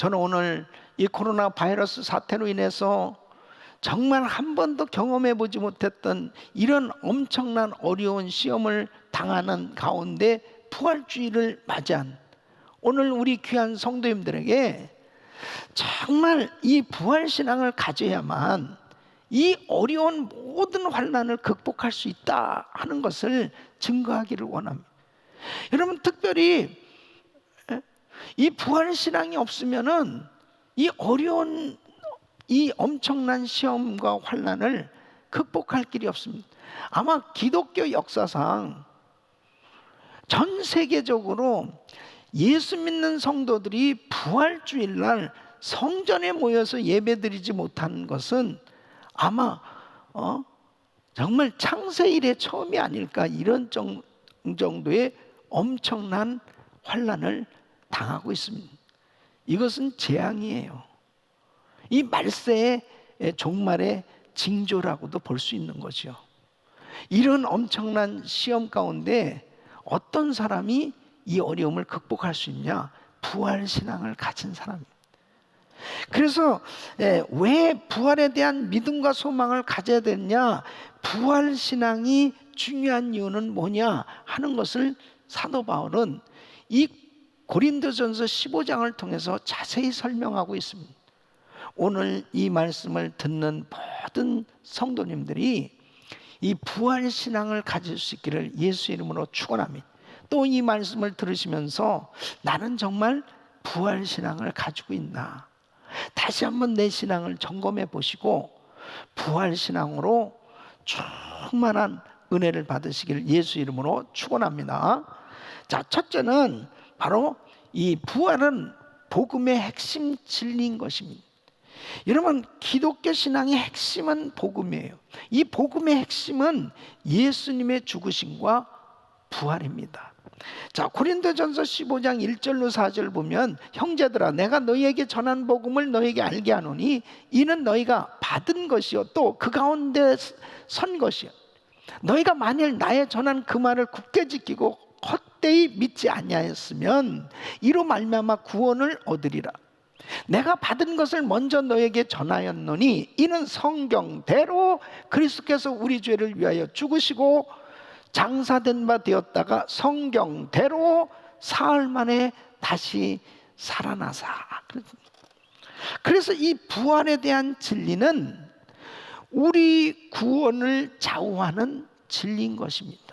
저는 오늘 이 코로나 바이러스 사태로 인해서 정말 한 번도 경험해 보지 못했던 이런 엄청난 어려운 시험을 당하는 가운데 부활주의를 맞이한 오늘 우리 귀한 성도님들에게 정말 이 부활신앙을 가져야만 이 어려운 모든 환난을 극복할 수 있다 하는 것을 증거하기를 원합니다. 여러분, 특별히 이 부활신앙이 없으면은 이 어려운 이 엄청난 시험과 환난을 극복할 길이 없습니다. 아마 기독교 역사상 전 세계적으로 예수 믿는 성도들이 부활주일날 성전에 모여서 예배드리지 못하는 것은 아마 정말 창세 이래 처음이 아닐까, 이런 정도의 엄청난 환난을 당하고 있습니다. 이것은 재앙이에요. 이 말세의 종말의 징조라고도 볼 수 있는 거죠. 이런 엄청난 시험 가운데 어떤 사람이 이 어려움을 극복할 수 있냐? 부활신앙을 가진 사람입니다. 그래서 왜 부활에 대한 믿음과 소망을 가져야 되느냐? 부활신앙이 중요한 이유는 뭐냐 하는 것을 사도 바울은 이 고린도전서 15장을 통해서 자세히 설명하고 있습니다. 오늘 이 말씀을 듣는 모든 성도님들이 이 부활신앙을 가질 수 있기를 예수 이름으로 축원합니다. 또 이 말씀을 들으시면서 나는 정말 부활신앙을 가지고 있나, 다시 한번 내 신앙을 점검해 보시고 부활신앙으로 충만한 은혜를 받으시기를 예수 이름으로 축원합니다. 자, 첫째는 바로 이 부활은 복음의 핵심 진리인 것입니다. 여러분, 기독교 신앙의 핵심은 복음이에요. 이 복음의 핵심은 예수님의 죽으심과 부활입니다. 자, 고린도전서 15장 1절로 4절 보면 형제들아, 내가 너희에게 전한 복음을 너희에게 알게 하노니 이는 너희가 받은 것이요 또 그 가운데 선 것이요 너희가 만일 나의 전한 그 말을 굳게 지키고 헛되이 믿지 아니하였으면 이로 말미암아 구원을 얻으리라. 내가 받은 것을 먼저 너에게 전하였노니 이는 성경대로 그리스도께서 우리 죄를 위하여 죽으시고 장사된 바 되었다가 성경대로 사흘 만에 다시 살아나사. 그래서 이 부활에 대한 진리는 우리 구원을 좌우하는 진리인 것입니다.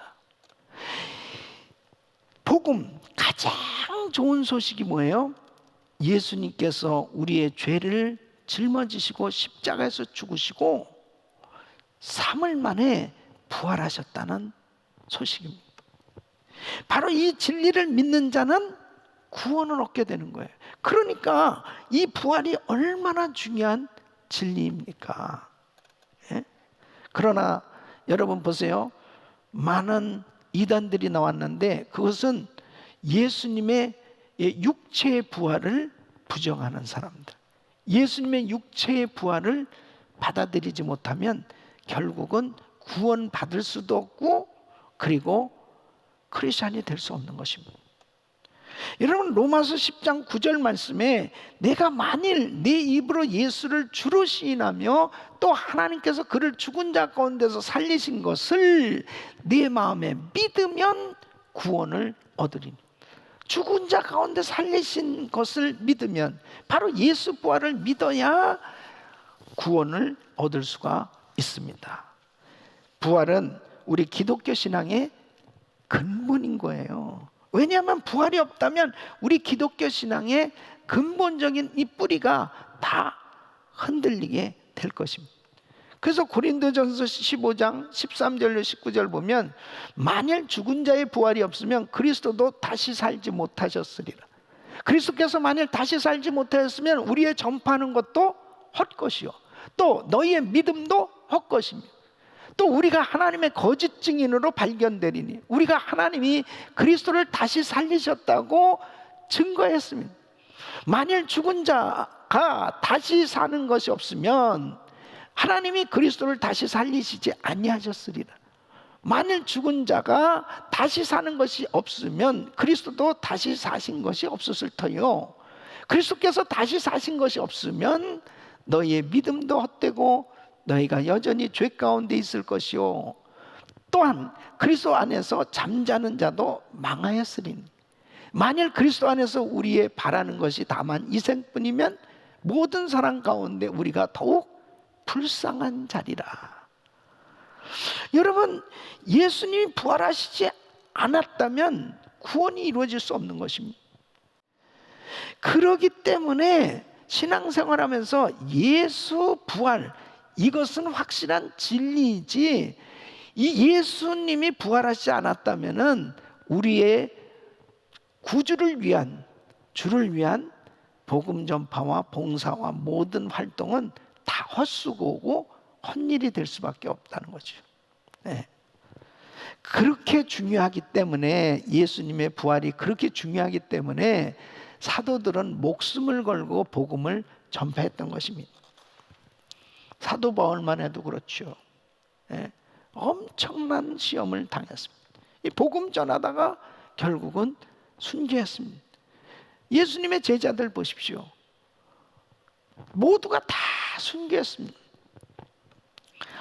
복음 가장 좋은 소식이 뭐예요? 예수님께서 우리의 죄를 짊어지시고 십자가에서 죽으시고 3일 만에 부활하셨다는 소식입니다. 바로 이 진리를 믿는 자는 구원을 얻게 되는 거예요. 그러니까 이 부활이 얼마나 중요한 진리입니까? 예? 그러나 여러분 보세요. 많은 이단들이 나왔는데 그것은 예수님의 육체의 부활을 부정하는 사람들, 예수님의 육체의 부활을 받아들이지 못하면 결국은 구원받을 수도 없고 그리고 크리스찬이 될 수 없는 것입니다. 여러분, 로마서 10장 9절 말씀에 내가 만일 내 입으로 예수를 주로 시인하며 또 하나님께서 그를 죽은 자 가운데서 살리신 것을 네 마음에 믿으면 구원을 얻으리니. 죽은 자 가운데 살리신 것을 믿으면, 바로 예수 부활을 믿어야 구원을 얻을 수가 있습니다. 부활은 우리 기독교 신앙의 근본인 거예요. 왜냐하면 부활이 없다면 우리 기독교 신앙의 근본적인 이 뿌리가 다 흔들리게 될 것입니다. 그래서 고린도전서 15장 13절로 19절 보면 만일 죽은 자의 부활이 없으면 그리스도도 다시 살지 못하셨으리라. 그리스도께서 만일 다시 살지 못하셨으면 우리의 전파하는 것도 헛것이요 또 너희의 믿음도 헛것입니다. 또 우리가 하나님의 거짓 증인으로 발견되리니, 우리가 하나님이 그리스도를 다시 살리셨다고 증거했습니다. 만일 죽은 자가 다시 사는 것이 없으면 하나님이 그리스도를 다시 살리시지 아니하셨으리라. 만일 죽은 자가 다시 사는 것이 없으면 그리스도도 다시 사신 것이 없었을 터요. 그리스도께서 다시 사신 것이 없으면 너희의 믿음도 헛되고 너희가 여전히 죄 가운데 있을 것이요 또한 그리스도 안에서 잠자는 자도 망하였으리니 만일 그리스도 안에서 우리의 바라는 것이 다만 이 생뿐이면 모든 사람 가운데 우리가 더욱 불쌍한 자리라. 여러분, 예수님이 부활하시지 않았다면 구원이 이루어질 수 없는 것입니다. 그렇기 때문에 신앙생활하면서 예수 부활, 이것은 확실한 진리이지, 이 예수님이 부활하시지 않았다면은 우리의 구주를 위한, 주를 위한 복음 전파와 봉사와 모든 활동은 다 헛수고고 헛일이 될 수밖에 없다는 거죠. 네. 그렇게 중요하기 때문에, 예수님의 부활이 그렇게 중요하기 때문에 사도들은 목숨을 걸고 복음을 전파했던 것입니다. 사도 바울만 해도 그렇죠. 네. 엄청난 시험을 당했습니다. 이 복음 전하다가 결국은 순교했습니다. 예수님의 제자들 보십시오. 모두가 다 순교했습니다.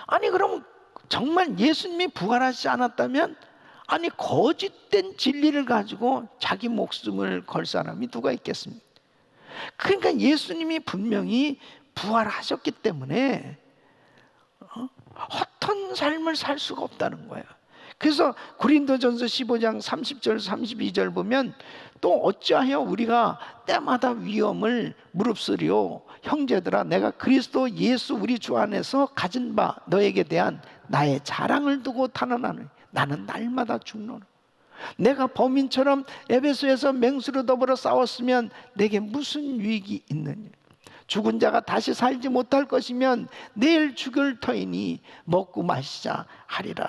아니 그럼 정말 예수님이 부활하지 않았다면, 아니 거짓된 진리를 가지고 자기 목숨을 걸 사람이 누가 있겠습니까? 그러니까 예수님이 분명히 부활하셨기 때문에 헛된 삶을 살 수가 없다는 거예요. 그래서 고린도전서 15장 30절 32절 보면 또 어찌하여 우리가 때마다 위험을 무릅쓰리요 형제들아 내가 그리스도 예수 우리 주 안에서 가진 바 너에게 대한 나의 자랑을 두고 탄원하노니 나는 날마다 죽노라. 내가 범인처럼 에베소에서 맹수로 더불어 싸웠으면 내게 무슨 유익이 있느냐. 죽은 자가 다시 살지 못할 것이면 내일 죽을 터이니 먹고 마시자 하리라.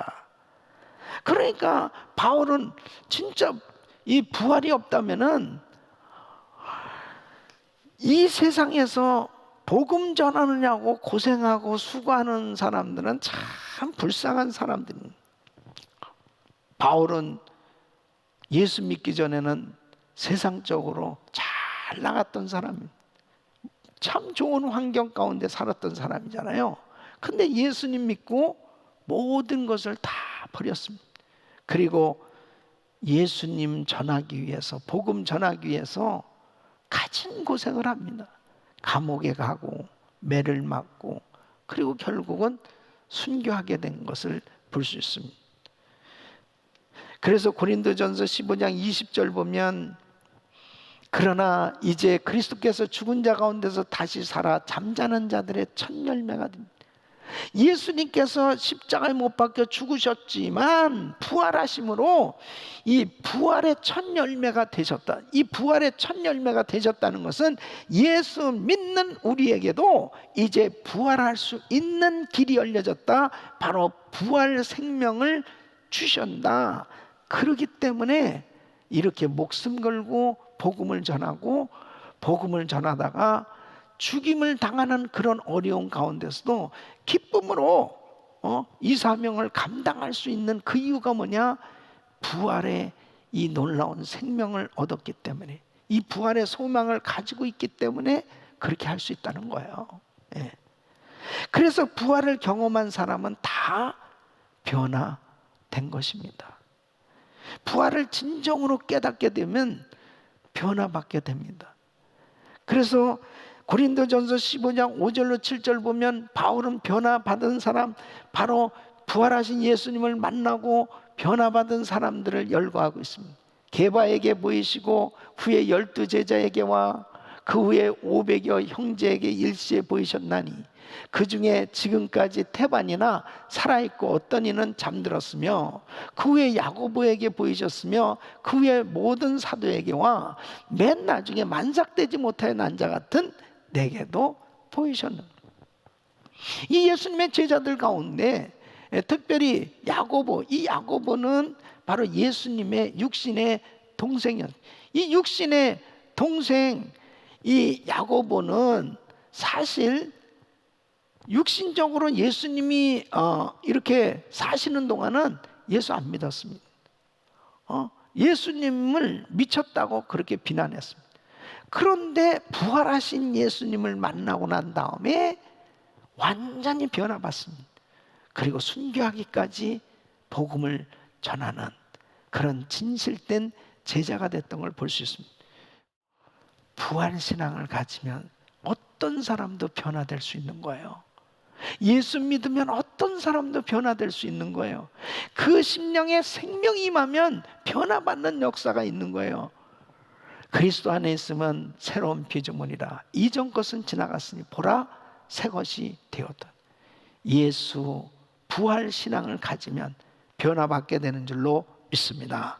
그러니까 바울은 진짜 이 부활이 없다면은 이 세상에서 복음 전하느냐고 고생하고 수고하는 사람들은 참 불쌍한 사람들입니다. 바울은 예수 믿기 전에는 세상적으로 잘 나갔던 사람입니다. 참 좋은 환경 가운데 살았던 사람이잖아요. 근데 예수님 믿고 모든 것을 다 버렸습니다. 그리고 예수님 전하기 위해서, 복음 전하기 위해서 가진 고생을 합니다. 감옥에 가고 매를 맞고 그리고 결국은 순교하게 된 것을 볼 수 있습니다. 그래서 고린도전서 15장 20절 보면 그러나 이제 그리스도께서 죽은 자 가운데서 다시 살아 잠자는 자들의 첫 열매가 됩니다. 예수님께서 십자가에 못 박혀 죽으셨지만 부활하심으로 이 부활의 첫 열매가 되셨다. 이 부활의 첫 열매가 되셨다는 것은 예수 믿는 우리에게도 이제 부활할 수 있는 길이 열려졌다. 바로 부활 생명을 주셨다. 그렇기 때문에 이렇게 목숨 걸고 복음을 전하고 복음을 전하다가 죽임을 당하는 그런 어려운 가운데서도 기쁨으로 이 사명을 감당할 수 있는 그 이유가 뭐냐? 부활의 이 놀라운 생명을 얻었기 때문에, 이 부활의 소망을 가지고 있기 때문에 그렇게 할 수 있다는 거예요. 예. 그래서 부활을 경험한 사람은 다 변화된 것입니다. 부활을 진정으로 깨닫게 되면 변화받게 됩니다. 그래서 고린도전서 15장 5절로 7절 보면 바울은 변화받은 사람, 바로 부활하신 예수님을 만나고 변화받은 사람들을 열거하고 있습니다. 게바에게 보이시고 후에 12 제자에게와 그 후에 500여 형제에게 일시에 보이셨나니 그 중에 지금까지 태반이나 살아있고 어떤 이는 잠들었으며 그 후에 야고보에게 보이셨으며 그 후에 모든 사도에게와 맨 나중에 만삭되지 못하여 난 자 같은 내게도 보이셨는. 이 예수님의 제자들 가운데 특별히 야고보, 이 야고보는 바로 예수님의 육신의 동생이었어요. 이 육신의 동생 이 야고보는 사실 육신적으로 예수님이 이렇게 사시는 동안은 예수 안 믿었습니다. 예수님을 미쳤다고 그렇게 비난했습니다. 그런데 부활하신 예수님을 만나고 난 다음에 완전히 변화받습니다. 그리고 순교하기까지 복음을 전하는 그런 진실된 제자가 됐던 걸 볼 수 있습니다. 부활신앙을 가지면 어떤 사람도 변화될 수 있는 거예요. 예수 믿으면 어떤 사람도 변화될 수 있는 거예요. 그 심령에 생명이 임하면 변화받는 역사가 있는 거예요. 그리스도 안에 있으면 새로운 피조물이라 이전 것은 지나갔으니 보라 새 것이 되었다. 예수 부활 신앙을 가지면 변화받게 되는 줄로 믿습니다.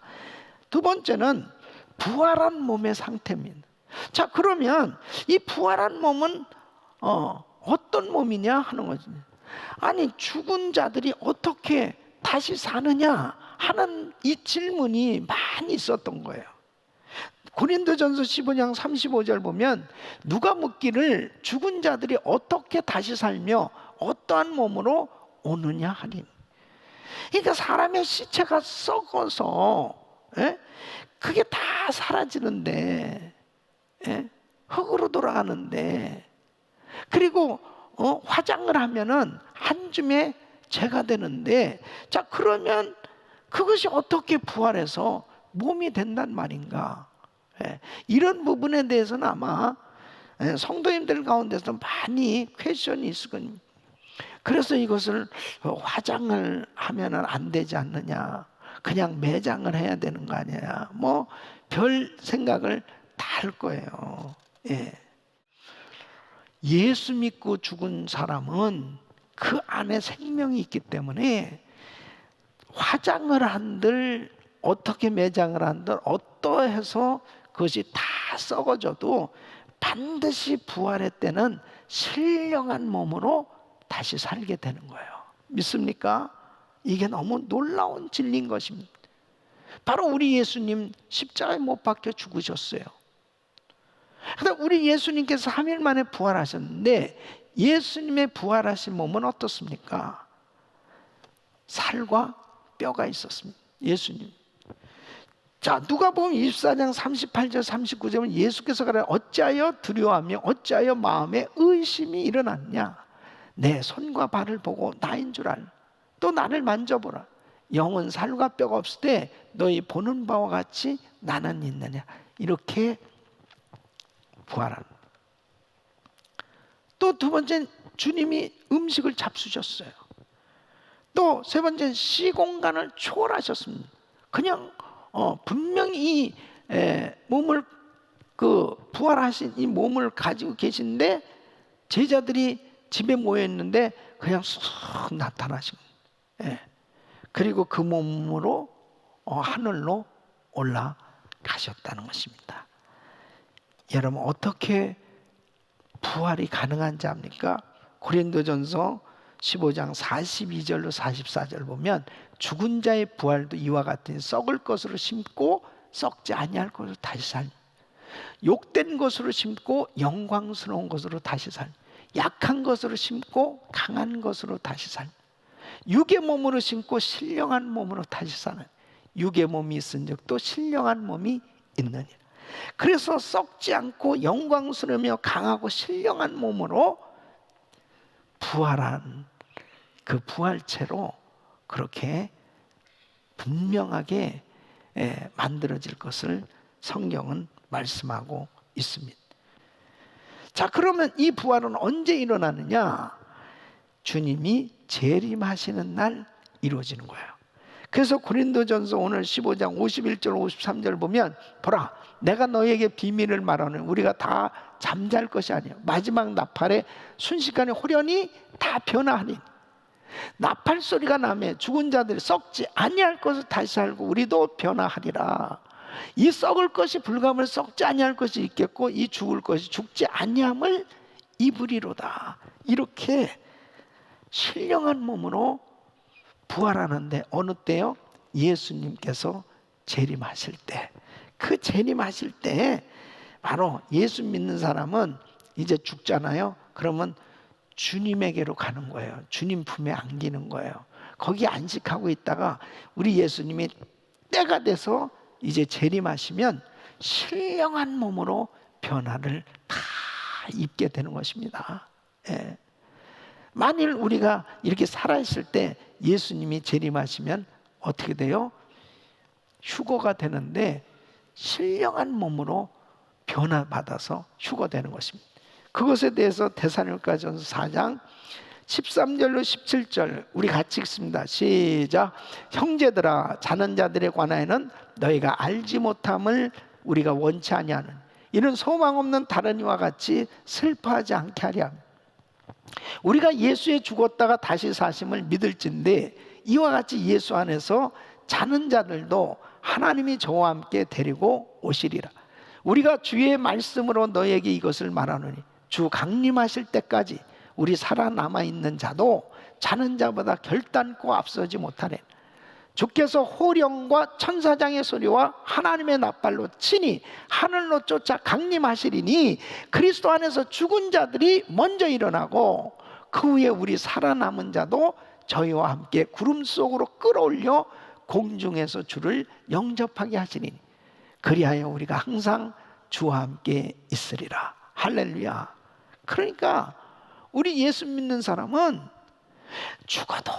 두 번째는 부활한 몸의 상태입니다. 자, 그러면 이 부활한 몸은 어떤 몸이냐 하는 거지. 아니, 죽은 자들이 어떻게 다시 사느냐 하는 이 질문이 많이 있었던 거예요. 고린도전서 15장 35절 보면 누가 묻기를 죽은 자들이 어떻게 다시 살며 어떠한 몸으로 오느냐 하니. 그러니까 사람의 시체가 썩어서 그게 다 사라지는데, 흙으로 돌아가는데, 그리고 화장을 하면은 한 줌의 죄가 되는데, 자, 그러면 그것이 어떻게 부활해서 몸이 된단 말인가? 이런 부분에 대해서는 아마 성도님들 가운데서 많이 퀘스천이 있을 겁니다. 그래서 이것을 화장을 하면은 안 되지 않느냐, 그냥 매장을 해야 되는 거 아니냐, 뭐 별 생각을 다 할 거예요. 예수 믿고 죽은 사람은 그 안에 생명이 있기 때문에 화장을 한들 어떻게 매장을 한들 어떠해서 그것이 다 썩어져도 반드시 부활의 때는 신령한 몸으로 다시 살게 되는 거예요. 믿습니까? 이게 너무 놀라운 진리인 것입니다. 바로 우리 예수님 십자가에 못 박혀 죽으셨어요. 그런데 우리 예수님께서 3일 만에 부활하셨는데 예수님의 부활하신 몸은 어떻습니까? 살과 뼈가 있었습니다. 예수님. 자, 누가복음 24장 38절 39절은 보면 예수께서 가라 어찌하여 두려워하며 어찌하여 마음에 의심이 일어났냐. 내 손과 발을 보고 나인 줄 알. 또 나를 만져보라. 영은 살과 뼈가 없을 때 너희 보는 바와 같이 나는 있느냐. 이렇게 부활한. 또 두 번째, 주님이 음식을 잡수셨어요. 또 세 번째, 시공간을 초월하셨습니다. 그냥 분명히 이 몸을 부활하신 이 몸을 가지고 계신데 제자들이 집에 모여 있는데 그냥 쑥 나타나신 거예요. 그리고 그 몸으로 하늘로 올라가셨다는 것입니다. 여러분, 어떻게 부활이 가능한지 압니까? 고린도전서 15장 42절로 44절 보면 죽은 자의 부활도 이와 같으니 썩을 것으로 심고 썩지 아니할 것으로 다시 살, 욕된 것으로 심고 영광스러운 것으로 다시 살, 약한 것으로 심고 강한 것으로 다시 살, 육의 몸으로 심고 신령한 몸으로 다시 사는, 육의 몸이 있은즉 또 신령한 몸이 있느니라. 그래서 썩지 않고 영광스러우며 강하고 신령한 몸으로 부활한 그 부활체로 그렇게 분명하게 만들어질 것을 성경은 말씀하고 있습니다. 자, 그러면 이 부활은 언제 일어나느냐? 주님이 재림하시는 날 이루어지는 거예요. 그래서 고린도전서 오늘 15장 51절 53절 보면 보라 내가 너에게 비밀을 말하노니 우리가 다 잠잘 것이 아니요 마지막 나팔에 순식간에 호련히 다 변화하니 나팔 소리가 나면 죽은 자들이 썩지 아니할 것을 다시 살고 우리도 변화하리라. 이 썩을 것이 불가물 썩지 아니할 것이 있겠고 이 죽을 것이 죽지 아니함을 입으리로다. 이렇게 신령한 몸으로 부활하는데 어느 때요? 예수님께서 재림하실 때. 그 재림하실 때 바로 예수 믿는 사람은 이제 죽잖아요. 그러면 주님에게로 가는 거예요. 주님 품에 안기는 거예요. 거기 안식하고 있다가 우리 예수님이 때가 돼서 이제 재림하시면 신령한 몸으로 변화를 다 입게 되는 것입니다. 예. 만일 우리가 이렇게 살아있을 때 예수님이 재림하시면 어떻게 돼요? 휴거가 되는데 신령한 몸으로 변화받아서 휴거되는 것입니다. 그것에 대해서 데살로니가전서 4장 13절로 17절 우리 같이 읽습니다. 시작. 형제들아, 자는 자들에 관하여는 너희가 알지 못함을 우리가 원치 아니하는 이는 소망 없는 다른 이와 같이 슬퍼하지 않게 하려 합니다. 우리가 예수의 죽었다가 다시 사심을 믿을진데 이와 같이 예수 안에서 자는 자들도 하나님이 저와 함께 데리고 오시리라. 우리가 주의 말씀으로 너에게 이것을 말하노니 주 강림하실 때까지 우리 살아남아 있는 자도 자는 자보다 결단코 앞서지 못하네. 주께서 호령과 천사장의 소리와 하나님의 낫발로 친히 하늘로 쫓아 강림하시리니 그리스도 안에서 죽은 자들이 먼저 일어나고 그 후에 우리 살아남은 자도 저희와 함께 구름 속으로 끌어올려 공중에서 주를 영접하게 하시니 그리하여 우리가 항상 주와 함께 있으리라. 할렐루야. 그러니까 우리 예수 믿는 사람은 죽어도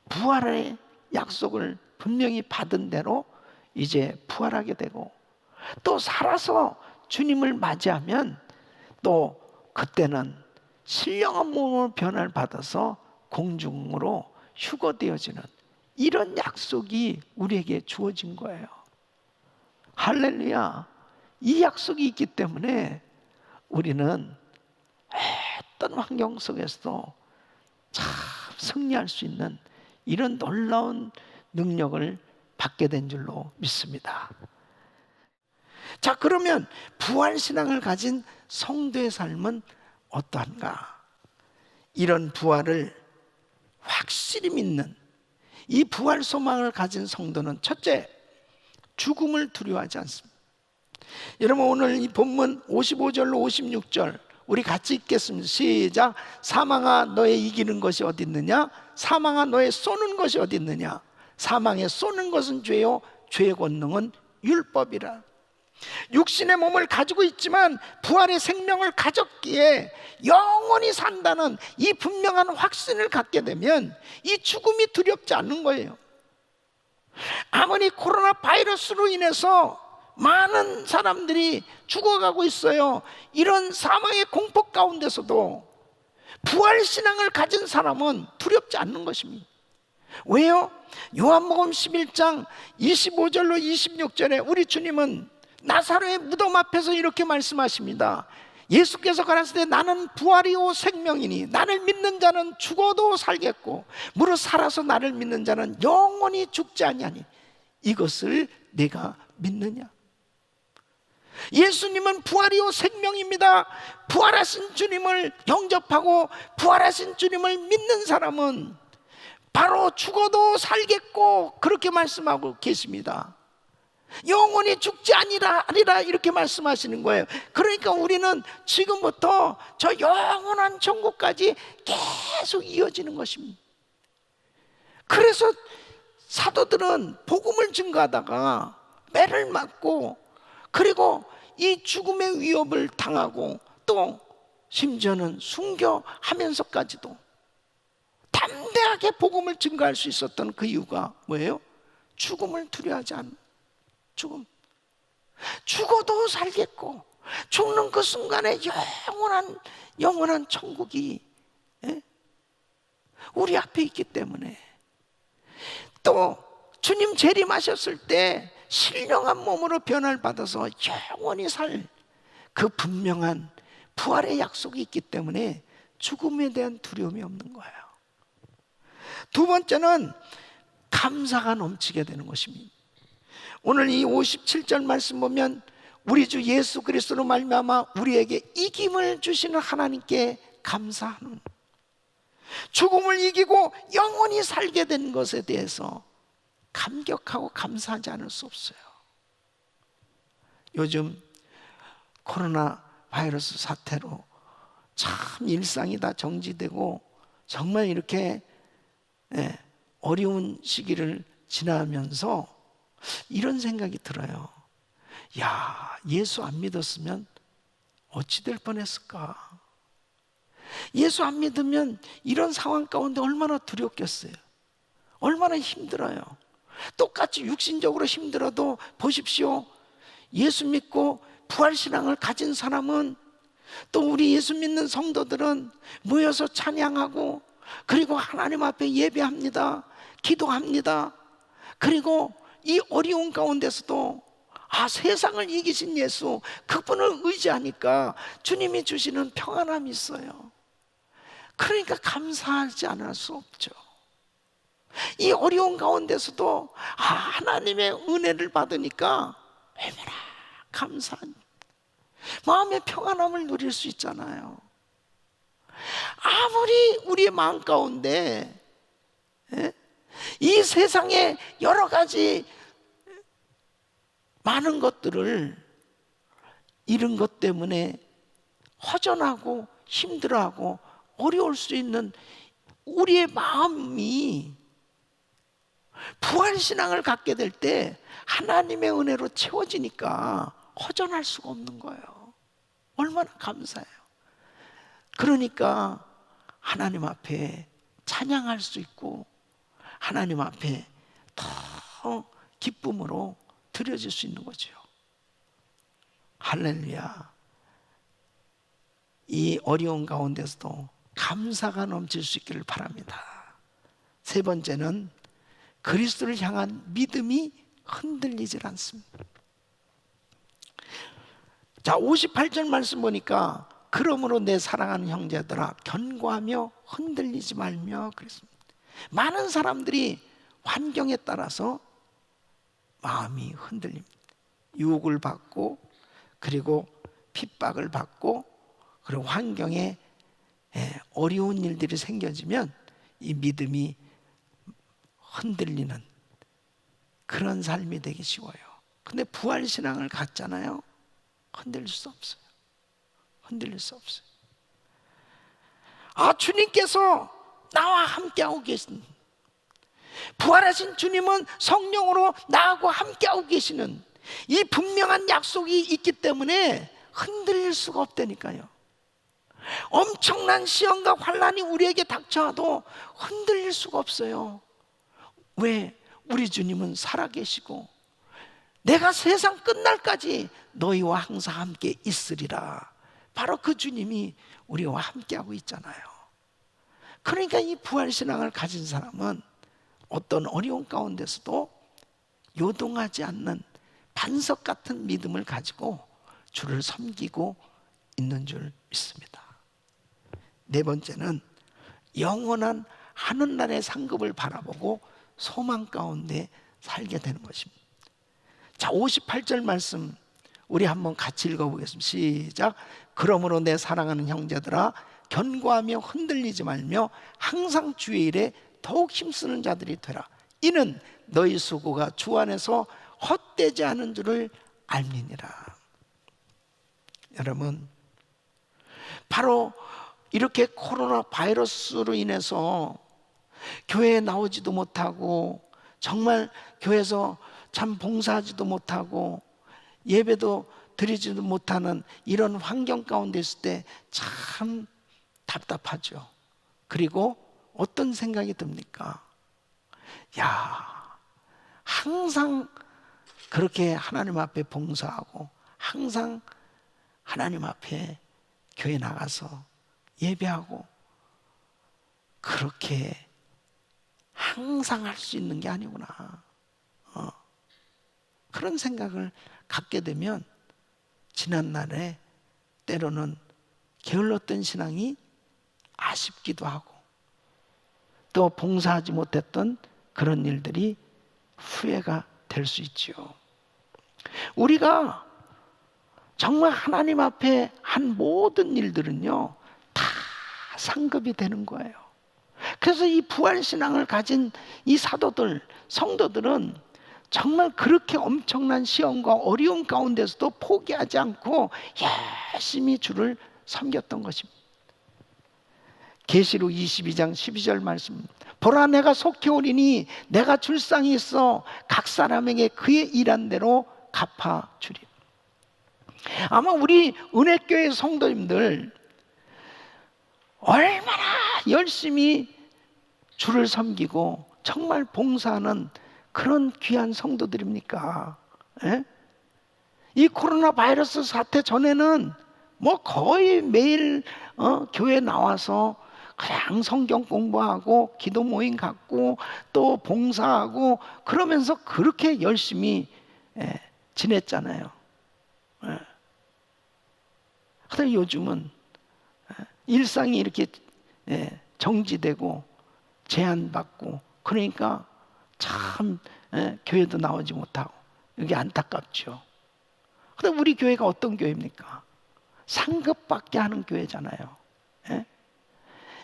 부활의 약속을 분명히 받은 대로 이제 부활하게 되고 또 살아서 주님을 맞이하면 또 그때는 신령한 몸으로 변화를 받아서 공중으로 휴거되어지는 이런 약속이 우리에게 주어진 거예요. 할렐루야. 이 약속이 있기 때문에 우리는 어떤 환경 속에서도 참 승리할 수 있는 이런 놀라운 능력을 받게 된 줄로 믿습니다. 자, 그러면 부활신앙을 가진 성도의 삶은 어떠한가? 이런 부활을 확실히 믿는 이 부활 소망을 가진 성도는 첫째, 죽음을 두려워하지 않습니다. 여러분, 오늘 이 본문 55절로 56절 우리 같이 읽겠습니다. 시작. 사망아, 너의 이기는 것이 어디 있느냐? 사망아, 너의 쏘는 것이 어디 있느냐? 사망에 쏘는 것은 죄요, 죄의 권능은 율법이라. 육신의 몸을 가지고 있지만 부활의 생명을 가졌기에 영원히 산다는 이 분명한 확신을 갖게 되면 이 죽음이 두렵지 않는 거예요. 아무리 코로나 바이러스로 인해서 많은 사람들이 죽어가고 있어요. 이런 사망의 공포 가운데서도 부활신앙을 가진 사람은 두렵지 않는 것입니다. 왜요? 요한복음 11장 25절로 26절에 우리 주님은 나사로의 무덤 앞에서 이렇게 말씀하십니다. 예수께서 가라사대 나는 부활이요 생명이니 나를 믿는 자는 죽어도 살겠고 무릇 살아서 나를 믿는 자는 영원히 죽지 아니하니 이것을 내가 믿느냐? 예수님은 부활이요 생명입니다. 부활하신 주님을 영접하고 부활하신 주님을 믿는 사람은 바로 죽어도 살겠고 그렇게 말씀하고 계십니다. 영원히 죽지 아니라 이렇게 말씀하시는 거예요. 그러니까 우리는 지금부터 저 영원한 천국까지 계속 이어지는 것입니다. 그래서 사도들은 복음을 증거하다가 매를 맞고 그리고 이 죽음의 위협을 당하고 또 심지어는 순교하면서까지도 담대하게 복음을 증거할 수 있었던 그 이유가 뭐예요? 죽음을 두려워하지 않는 죽어도 살겠고 죽는 그 순간에 영원한 천국이 우리 앞에 있기 때문에 또 주님 재림하셨을 때 신령한 몸으로 변화를 받아서 영원히 살 그 분명한 부활의 약속이 있기 때문에 죽음에 대한 두려움이 없는 거예요. 두 번째는 감사가 넘치게 되는 것입니다. 오늘 이 57절 말씀 보면 우리 주 예수 그리스도로 말미암아 우리에게 이김을 주시는 하나님께 감사하는, 죽음을 이기고 영원히 살게 된 것에 대해서 감격하고 감사하지 않을 수 없어요. 요즘 코로나 바이러스 사태로 참 일상이 다 정지되고 정말 이렇게 어려운 시기를 지나면서 이런 생각이 들어요. 야, 예수 안 믿었으면 어찌 될 뻔했을까? 예수 안 믿으면 이런 상황 가운데 얼마나 두렵겠어요? 얼마나 힘들어요? 똑같이 육신적으로 힘들어도 보십시오. 예수 믿고 부활신앙을 가진 사람은, 또 우리 예수 믿는 성도들은 모여서 찬양하고, 그리고 하나님 앞에 예배합니다. 기도합니다. 그리고 이 어려운 가운데서도 세상을 이기신 예수, 그분을 의지하니까 주님이 주시는 평안함이 있어요. 그러니까 감사하지 않을 수 없죠. 이 어려운 가운데서도 하나님의 은혜를 받으니까 얼마나 감사한, 마음의 평안함을 누릴 수 있잖아요. 아무리 우리의 마음 가운데 이 세상에 여러 가지 많은 것들을 잃은 것 때문에 허전하고 힘들어하고 어려울 수 있는 우리의 마음이 부활신앙을 갖게 될 때 하나님의 은혜로 채워지니까 허전할 수가 없는 거예요. 얼마나 감사해요. 그러니까 하나님 앞에 찬양할 수 있고, 하나님 앞에 더 기쁨으로 드려질 수 있는 거죠. 할렐루야. 이 어려운 가운데서도 감사가 넘칠 수 있기를 바랍니다. 세 번째는 그리스도를 향한 믿음이 흔들리질 않습니다. 자, 58절 말씀 보니까 그러므로 내 사랑하는 형제들아 견고하며 흔들리지 말며 그랬습니다. 많은 사람들이 환경에 따라서 마음이 흔들립니다. 유혹을 받고, 그리고 핍박을 받고, 그리고 환경에 어려운 일들이 생겨지면 이 믿음이 흔들리는 그런 삶이 되기 쉬워요. 근데 부활신앙을 갖잖아요. 흔들릴 수 없어요. 흔들릴 수 없어요. 주님께서 나와 함께하고 계신, 부활하신 주님은 성령으로 나하고 함께하고 계시는 이 분명한 약속이 있기 때문에 흔들릴 수가 없다니까요. 엄청난 시험과 환난이 우리에게 닥쳐와도 흔들릴 수가 없어요. 왜? 우리 주님은 살아계시고 내가 세상 끝날까지 너희와 항상 함께 있으리라. 바로 그 주님이 우리와 함께하고 있잖아요. 그러니까 이 부활신앙을 가진 사람은 어떤 어려운 가운데서도 요동하지 않는 반석 같은 믿음을 가지고 주를 섬기고 있는 줄 믿습니다. 네 번째는 영원한 하늘나라의 상급을 바라보고 소망 가운데 살게 되는 것입니다. 자, 58절 말씀 우리 한번 같이 읽어보겠습니다. 시작. 그러므로 내 사랑하는 형제들아 견고하며 흔들리지 말며 항상 주의 일에 더욱 힘쓰는 자들이 되라. 이는 너희 수고가 주 안에서 헛되지 않은 줄을 알미니라. 여러분, 바로 이렇게 코로나 바이러스로 인해서 교회에 나오지도 못하고, 정말 교회에서 참 봉사하지도 못하고 예배도 드리지도 못하는 이런 환경 가운데 있을 때 참 답답하죠. 그리고 어떤 생각이 듭니까? 항상 그렇게 하나님 앞에 봉사하고 항상 하나님 앞에 교회 나가서 예배하고 그렇게 항상 할 수 있는 게 아니구나. 그런 생각을 갖게 되면 지난날에 때로는 게을렀던 신앙이 아쉽기도 하고, 또 봉사하지 못했던 그런 일들이 후회가 될 수 있지요. 우리가 정말 하나님 앞에 한 모든 일들은요 다 상급이 되는 거예요. 그래서 이 부활신앙을 가진 이 사도들, 성도들은 정말 그렇게 엄청난 시험과 어려움 가운데서도 포기하지 않고 열심히 주를 섬겼던 것입니다. 계시록 22장 12절 말씀, 보라 내가 속히 오리니 내가 줄상이 있어 각 사람에게 그의 일한 대로 갚아주리. 아마 우리 은혜교회 성도님들 얼마나 열심히 주를 섬기고 정말 봉사하는 그런 귀한 성도들입니까? 예? 이 코로나 바이러스 사태 전에는 뭐 거의 매일 교회 나와서 그냥 성경 공부하고 기도 모임 갖고 또 봉사하고 그러면서 그렇게 열심히 지냈잖아요. 그런데 요즘은 일상이 이렇게 정지되고 제한받고 그러니까 참 교회도 나오지 못하고 이게 안타깝죠. 그런데 우리 교회가 어떤 교회입니까? 상급받게 하는 교회잖아요.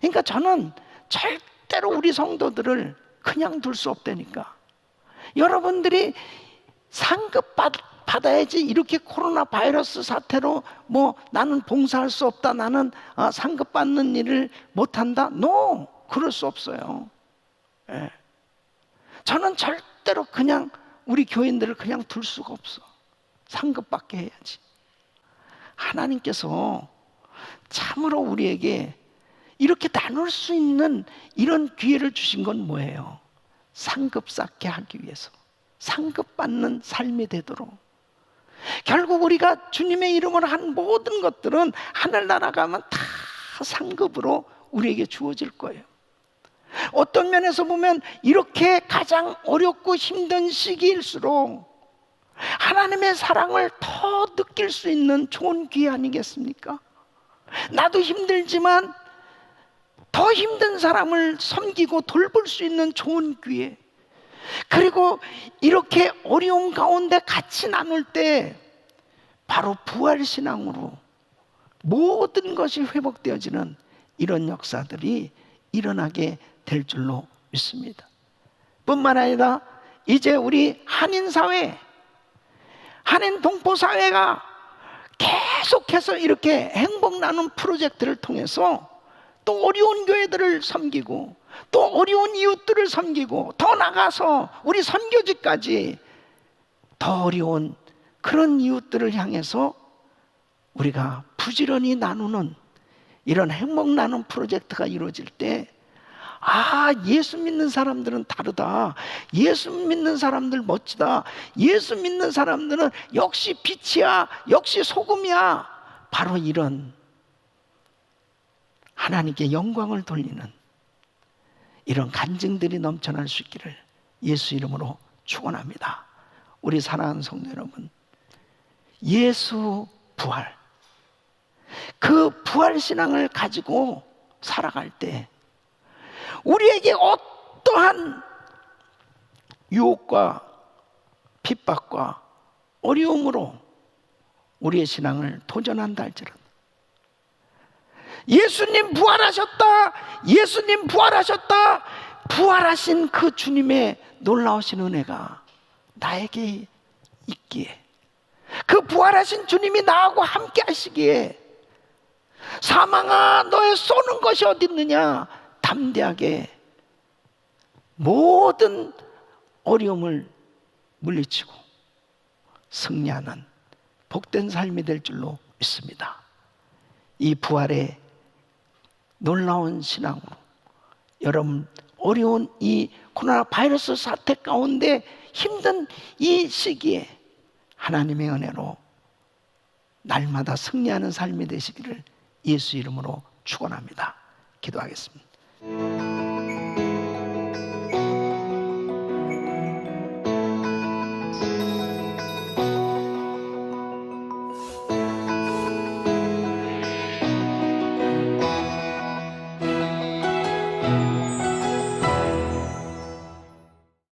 그러니까 저는 절대로 우리 성도들을 그냥 둘 수 없다니까. 여러분들이 상급 받아야지 이렇게 코로나 바이러스 사태로 뭐 나는 봉사할 수 없다, 나는 상급 받는 일을 못한다. No, 그럴 수 없어요. 저는 절대로 그냥 우리 교인들을 그냥 둘 수가 없어. 상급 받게 해야지. 하나님께서 참으로 우리에게 이렇게 나눌 수 있는 이런 기회를 주신 건 뭐예요? 상급 쌓게 하기 위해서. 상급 받는 삶이 되도록. 결국 우리가 주님의 이름으로 한 모든 것들은 하늘나라 가면 다 상급으로 우리에게 주어질 거예요. 어떤 면에서 보면 이렇게 가장 어렵고 힘든 시기일수록 하나님의 사랑을 더 느낄 수 있는 좋은 기회 아니겠습니까? 나도 힘들지만 더 힘든 사람을 섬기고 돌볼 수 있는 좋은 기회. 그리고 이렇게 어려움 가운데 같이 나눌 때 바로 부활신앙으로 모든 것이 회복되어지는 이런 역사들이 일어나게 될 줄로 믿습니다. 뿐만 아니라 이제 우리 한인사회, 한인 동포사회가 계속해서 이렇게 행복 나눔 프로젝트를 통해서 또 어려운 교회들을 섬기고 또 어려운 이웃들을 섬기고 더 나가서 우리 선교지까지 더 어려운 그런 이웃들을 향해서 우리가 부지런히 나누는 이런 행복 나눔 프로젝트가 이루어질 때 예수 믿는 사람들은 다르다. 예수 믿는 사람들 멋지다. 예수 믿는 사람들은 역시 빛이야. 역시 소금이야. 바로 이런 하나님께 영광을 돌리는 이런 간증들이 넘쳐날 수 있기를 예수 이름으로 축원합니다. 우리 사랑하는 성도 여러분, 예수 부활, 그 부활 신앙을 가지고 살아갈 때 우리에게 어떠한 유혹과 핍박과 어려움으로 우리의 신앙을 도전한다 할지라도 예수님 부활하셨다, 예수님 부활하셨다, 부활하신 그 주님의 놀라우신 은혜가 나에게 있기에, 그 부활하신 주님이 나하고 함께 하시기에 사망아 너의 쏘는 것이 어디 있느냐, 담대하게 모든 어려움을 물리치고 승리하는 복된 삶이 될 줄로 믿습니다. 이 부활의 놀라운 신앙으로 여러분 어려운 이 코로나 바이러스 사태 가운데 힘든 이 시기에 하나님의 은혜로 날마다 승리하는 삶이 되시기를 예수 이름으로 축원합니다. 기도하겠습니다.